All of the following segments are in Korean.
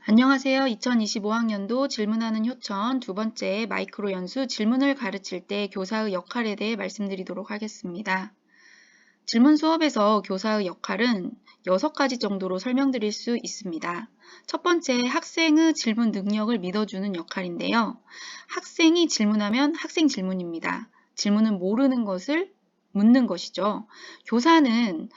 안녕하세요. 2025학년도 질문하는 효천 두 번째 마이크로 연수 질문을 가르칠 때 교사의 역할에 대해 말씀드리도록 하겠습니다. 질문 수업에서 교사의 역할은 6가지 정도로 설명드릴 수 있습니다. 첫 번째, 학생의 질문 능력을 믿어주는 역할인데요. 학생이 질문하면 학생 질문입니다. 질문은 모르는 것을 묻는 것이죠. 교사는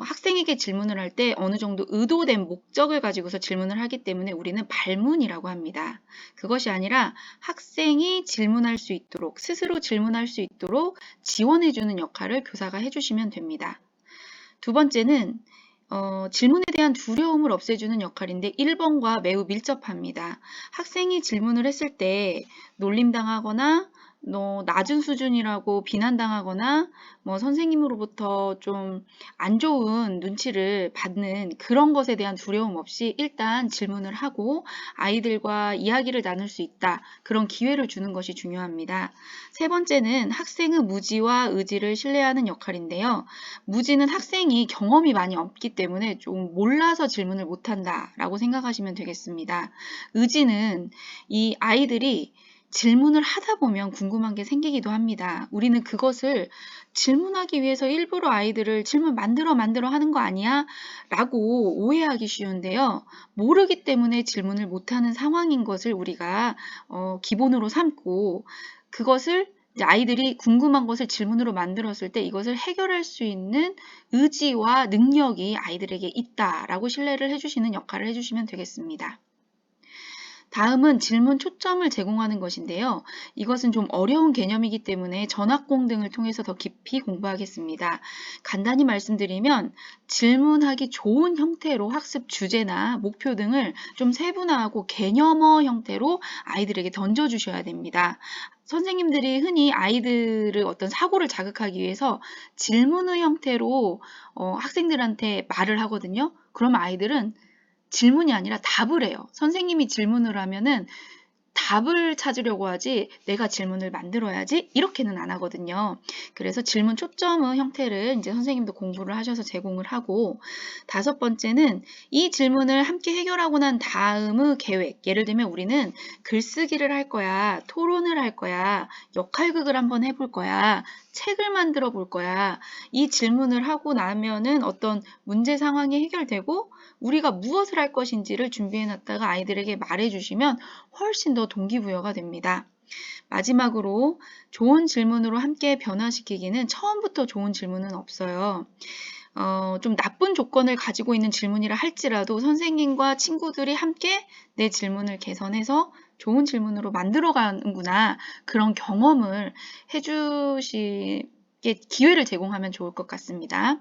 학생에게 질문을 할 때 어느 정도 의도된 목적을 가지고서 질문을 하기 때문에 우리는 발문이라고 합니다. 그것이 아니라 학생이 질문할 수 있도록, 스스로 질문할 수 있도록 지원해주는 역할을 교사가 해주시면 됩니다. 두 번째는 질문에 대한 두려움을 없애주는 역할인데 1번과 매우 밀접합니다. 학생이 질문을 했을 때 놀림당하거나 낮은 수준이라고 비난당하거나 선생님으로부터 좀 안 좋은 눈치를 받는 그런 것에 대한 두려움 없이 일단 질문을 하고 아이들과 이야기를 나눌 수 있다. 그런 기회를 주는 것이 중요합니다. 세 번째는 학생의 무지와 의지를 신뢰하는 역할인데요. 무지는 학생이 경험이 많이 없기 때문에 좀 몰라서 질문을 못한다 라고 생각하시면 되겠습니다. 의지는 이 아이들이 질문을 하다 보면 궁금한 게 생기기도 합니다. 우리는 그것을 질문하기 위해서 일부러 아이들을 질문 만들어 하는 거 아니야? 라고 오해하기 쉬운데요. 모르기 때문에 질문을 못하는 상황인 것을 우리가 기본으로 삼고 그것을 이제 아이들이 궁금한 것을 질문으로 만들었을 때 이것을 해결할 수 있는 의지와 능력이 아이들에게 있다라고 신뢰를 해주시는 역할을 해주시면 되겠습니다. 다음은 질문 초점을 제공하는 것인데요. 이것은 좀 어려운 개념이기 때문에 전학공 등을 통해서 더 깊이 공부하겠습니다. 간단히 말씀드리면 질문하기 좋은 형태로 학습 주제나 목표 등을 좀 세분화하고 개념어 형태로 아이들에게 던져주셔야 됩니다. 선생님들이 흔히 아이들의 어떤 사고를 자극하기 위해서 질문의 형태로 학생들한테 말을 하거든요. 그러면 아이들은 질문이 아니라 답을 해요. 선생님이 질문을 하면은 답을 찾으려고 하지 내가 질문을 만들어야지 이렇게는 안 하거든요. 그래서 질문 초점의 형태를 이제 선생님도 공부를 하셔서 제공을 하고 다섯 번째는 이 질문을 함께 해결하고 난 다음의 계획. 예를 들면 우리는 글쓰기를 할 거야, 토론을 할 거야, 역할극을 한번 해볼 거야, 책을 만들어 볼 거야. 이 질문을 하고 나면은 어떤 문제 상황이 해결되고 우리가 무엇을 할 것인지를 준비해 놨다가 아이들에게 말해 주시면 훨씬 더 동기부여가 됩니다. 마지막으로 좋은 질문으로 함께 변화시키기는 처음부터 좋은 질문은 없어요. 좀 나쁜 조건을 가지고 있는 질문이라 할지라도 선생님과 친구들이 함께 내 질문을 개선해서 좋은 질문으로 만들어가는구나 그런 경험을 해주시게 기회를 제공하면 좋을 것 같습니다.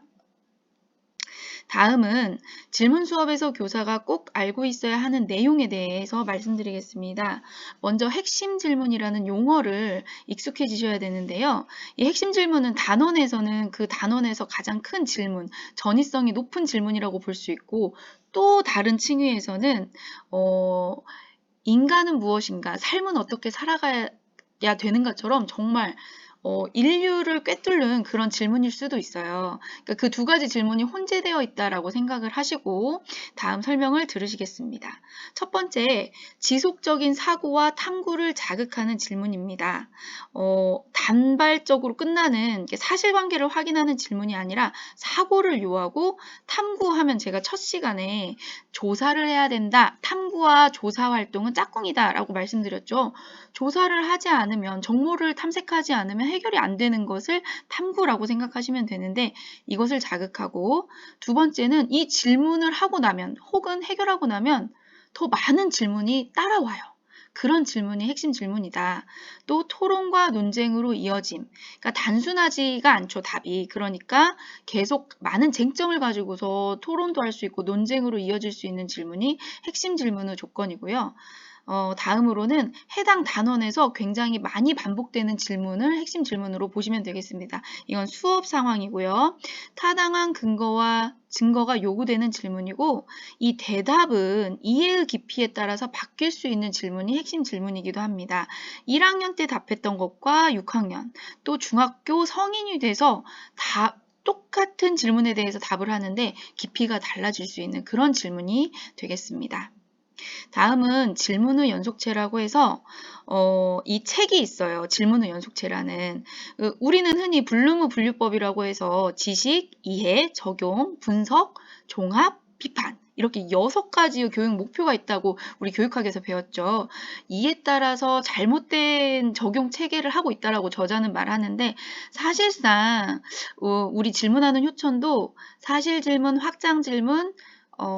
다음은 질문 수업에서 교사가 꼭 알고 있어야 하는 내용에 대해서 말씀드리겠습니다. 먼저 핵심 질문이라는 용어를 익숙해지셔야 되는데요. 이 핵심 질문은 단원에서는 그 단원에서 가장 큰 질문, 전이성이 높은 질문이라고 볼 수 있고 또 다른 층위에서는 인간은 무엇인가, 삶은 어떻게 살아가야 되는가처럼 정말 인류를 꿰뚫는 그런 질문일 수도 있어요. 그러니까 그 두 가지 질문이 혼재되어 있다라고 생각을 하시고 다음 설명을 들으시겠습니다. 첫 번째, 지속적인 사고와 탐구를 자극하는 질문입니다. 단발적으로 끝나는 사실관계를 확인하는 질문이 아니라 사고를 요하고 탐구하면 제가 첫 시간에 조사를 해야 된다. 탐구와 조사 활동은 짝꿍이다 라고 말씀드렸죠. 조사를 하지 않으면 정보를 탐색하지 않으면 해결이 안 되는 것을 탐구라고 생각하시면 되는데 이것을 자극하고 두 번째는 이 질문을 하고 나면 혹은 해결하고 나면 더 많은 질문이 따라와요. 그런 질문이 핵심 질문이다. 또 토론과 논쟁으로 이어짐. 그러니까 단순하지가 않죠, 답이. 그러니까 계속 많은 쟁점을 가지고서 토론도 할 수 있고 논쟁으로 이어질 수 있는 질문이 핵심 질문의 조건이고요. 다음으로는 해당 단원에서 굉장히 많이 반복되는 질문을 핵심 질문으로 보시면 되겠습니다. 이건 수업 상황이고요. 타당한 근거와 증거가 요구되는 질문이고 이 대답은 이해의 깊이에 따라서 바뀔 수 있는 질문이 핵심 질문이기도 합니다. 1학년 때 답했던 것과 6학년 또 중학교 성인이 돼서 똑같은 질문에 대해서 답을 하는데 깊이가 달라질 수 있는 그런 질문이 되겠습니다. 다음은 질문 후 연속체라고 해서 이 책이 있어요. 질문 후 연속체라는. 우리는 흔히 블룸의 분류법이라고 해서 지식, 이해, 적용, 분석, 종합, 비판 이렇게 6가지의 교육 목표가 있다고 우리 교육학에서 배웠죠. 이에 따라서 잘못된 적용 체계를 하고 있다라고 저자는 말하는데 사실상 우리 질문하는 효천도 사실 질문, 확장 질문,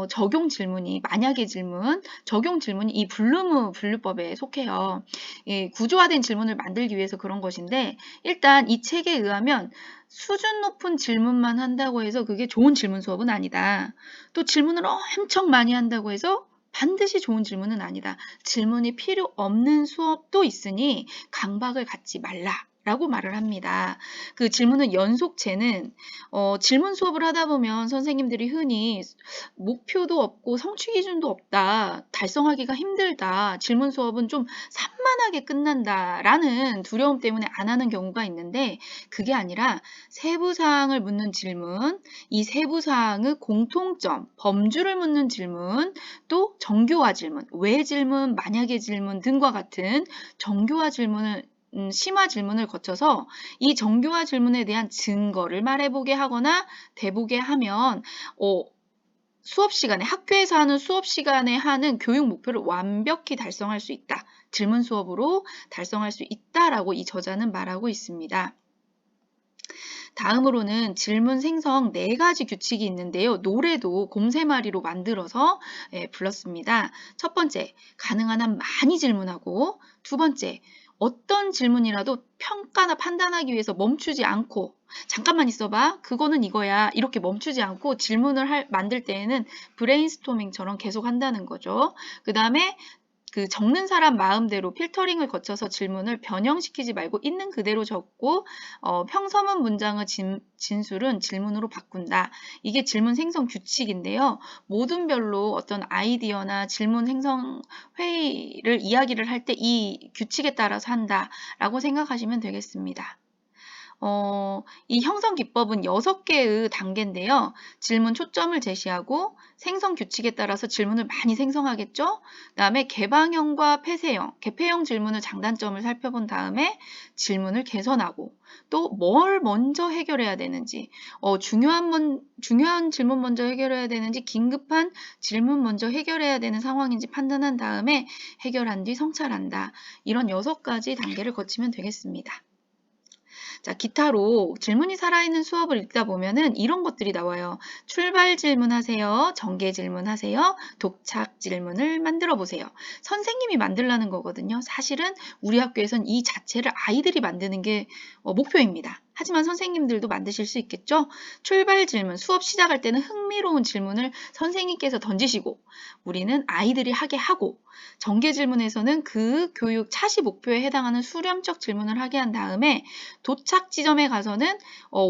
적용 질문이 만약의 질문, 적용 질문이 이 블룸의 분류법에 속해요. 구조화된 질문을 만들기 위해서 그런 것인데 일단 이 책에 의하면 수준 높은 질문만 한다고 해서 그게 좋은 질문 수업은 아니다. 또 질문을 엄청 많이 한다고 해서 반드시 좋은 질문은 아니다. 질문이 필요 없는 수업도 있으니 강박을 갖지 말라. 라고 말을 합니다. 그 질문은 연속체는 질문 수업을 하다 보면 선생님들이 흔히 목표도 없고 성취 기준도 없다. 달성하기가 힘들다. 질문 수업은 좀 산만하게 끝난다. 라는 두려움 때문에 안 하는 경우가 있는데 그게 아니라 세부사항을 묻는 질문, 이 세부사항의 공통점, 범주를 묻는 질문, 또 정교화 질문, 왜 질문, 만약의 질문 등과 같은 정교화 질문을 심화 질문을 거쳐서 이 정교화 질문에 대한 증거를 말해보게 하거나 대보게 하면 수업 시간에 학교에서 하는 수업 시간에 하는 교육 목표를 완벽히 달성할 수 있다. 질문 수업으로 달성할 수 있다라고 이 저자는 말하고 있습니다. 다음으로는 질문 생성 4가지 규칙이 있는데요. 노래도 곰새마리로 만들어서 불렀습니다. 첫 번째, 가능한 한 많이 질문하고 두 번째, 어떤 질문이라도 평가나 판단하기 위해서 멈추지 않고 잠깐만 있어봐. 그거는 이거야. 이렇게 멈추지 않고 질문을 만들 때에는 브레인스토밍처럼 계속 한다는 거죠. 그 다음에 그 적는 사람 마음대로 필터링을 거쳐서 질문을 변형시키지 말고 있는 그대로 적고 평서문 문장의 진술은 질문으로 바꾼다. 이게 질문 생성 규칙인데요. 모든 별로 어떤 아이디어나 질문 생성 회의를 이야기를 할 때 이 규칙에 따라서 한다라고 생각하시면 되겠습니다. 이 형성 기법은 6개의 단계인데요. 질문 초점을 제시하고 생성 규칙에 따라서 질문을 많이 생성하겠죠? 그 다음에 개방형과 폐쇄형, 개폐형 질문의 장단점을 살펴본 다음에 질문을 개선하고 또 뭘 먼저 해결해야 되는지, 중요한 질문 먼저 해결해야 되는지, 긴급한 질문 먼저 해결해야 되는 상황인지 판단한 다음에 해결한 뒤 성찰한다. 이런 6가지 단계를 거치면 되겠습니다. 자, 기타로 질문이 살아있는 수업을 읽다 보면은 이런 것들이 나와요. 출발 질문하세요. 전개 질문하세요. 독착 질문을 만들어 보세요. 선생님이 만들라는 거거든요. 사실은 우리 학교에선 이 자체를 아이들이 만드는 게 목표입니다. 하지만 선생님들도 만드실 수 있겠죠? 출발 질문, 수업 시작할 때는 흥미로운 질문을 선생님께서 던지시고 우리는 아이들이 하게 하고 전개 질문에서는 그 교육 차시 목표에 해당하는 수렴적 질문을 하게 한 다음에 도착 지점에 가서는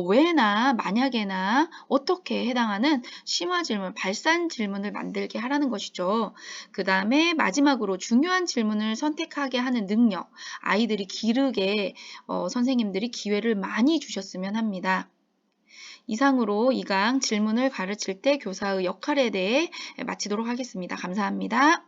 왜나 만약에나 어떻게 해당하는 심화 질문, 발산 질문을 만들게 하라는 것이죠. 그 다음에 마지막으로 중요한 질문을 선택하게 하는 능력, 아이들이 기르게 선생님들이 기회를 많이 주셨으면 합니다. 이상으로 이 강 질문을 가르칠 때 교사의 역할에 대해 마치도록 하겠습니다. 감사합니다.